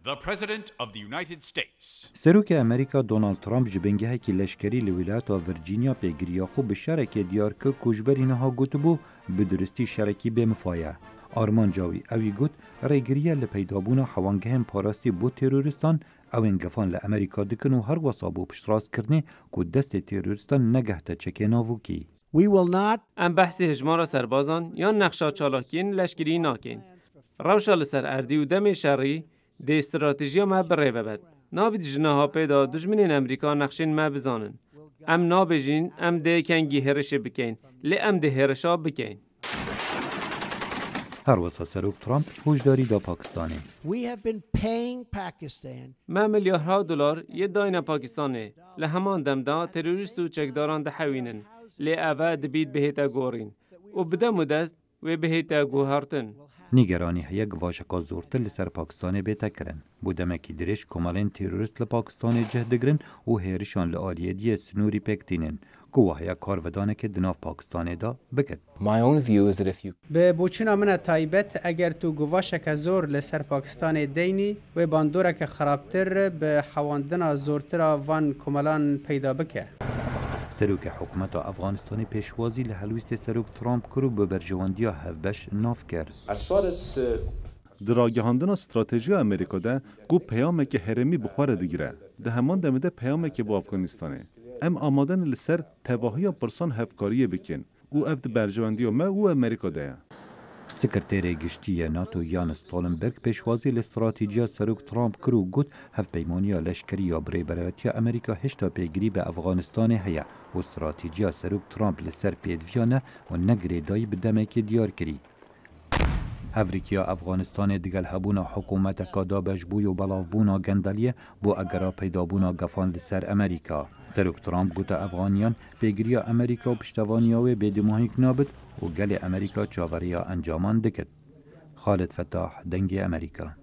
The President of the United States. سروک امریکا دونالد ترامپ جبنگه کی لشکری لولایت ورجینیا پیگریا خو به شرک دیار که کوجبر اینها گوتبو به درستی شرکی به مفایه. آرمان جاوی اوی گوت ریگریه لپیدابونا حوانگهم پاراستی بو تروریستان او انگفان لامریکا دکن و هر وصابو پشتراز کرنه که دست تروریستان نگهته چکه ناوو کی. ام بحث هجمار سربازان یا نقشا چالاکین لشکری ناکین. روشا لسر اردی و دم شری دی استراتژی ما بره بد. نابید جناها پیدا دشمنین امریکا نقشین ما بزانن. ام نابجین ام دی کنگی هرش بکین. لی ام دی هرشا بکین. هر وسا سروک ترامپ هوشداری دا پاکستانه. ما میلیاردها دلار یه داین پاکستانه. لهمان دمدا تروریست و چکداران دحوینن. لی اوه دبید بهتا گورین. و بده مدست و بهتا گوهارتن. نیگرانی هیا گواشکا زورتر لسر پاکستان بیتا کرن. بودمکی درش کمالین تروریست لپاکستان جهدگرن و هیرشان لآلیه دی سنوری پکتینن. گوه هیا کارودانه که دناف پاکستان دا بکد. به بوچنا من تایبت اگر تو گواشک زور لسر پاکستان دینی و باندوره که خرابتر به حواندن زورتر وان کمالان پیدا بکه. سروک حکومت افغانستان پیشوازی لحلویست سروک ترامپ کرو به برجواندی هفبش ناف کرد. دراگهاندن استراتژی امریکا ده گو پیامه که هرمی بخواره دیگره. ده همان دمده پیامه که با افغانستانه. ام آمادن لسر تواهی پرسان هفکاریه بکن. او افت برجواندی و ما او امریکا ده. سکرتیر گشتی ناتو یان استولنبرگ پیشوازی لاستراتژی سروک ترامپ کرو گوت هف پیمانی لشکری یا بری برایتی امریکا هشتا پیگری به افغانستان هیا و استراتژی سروک ترامپ لسر پیدویانه و نگری دای بدمه که دیار کری. هفریکیا افغانستان دیگل هبونا حکومت کادا بجبوی و بلافبونا گندلیه بو اگرا پیدابونا گفان لسر امریکا. سروک ترامپ گوتا افغانیان پیگری امریکا و پشتوانیاوی بیدماهی کنابد و گل امریکا چاوریا انجامان دکت. خالد فتاح دنگی امریکا.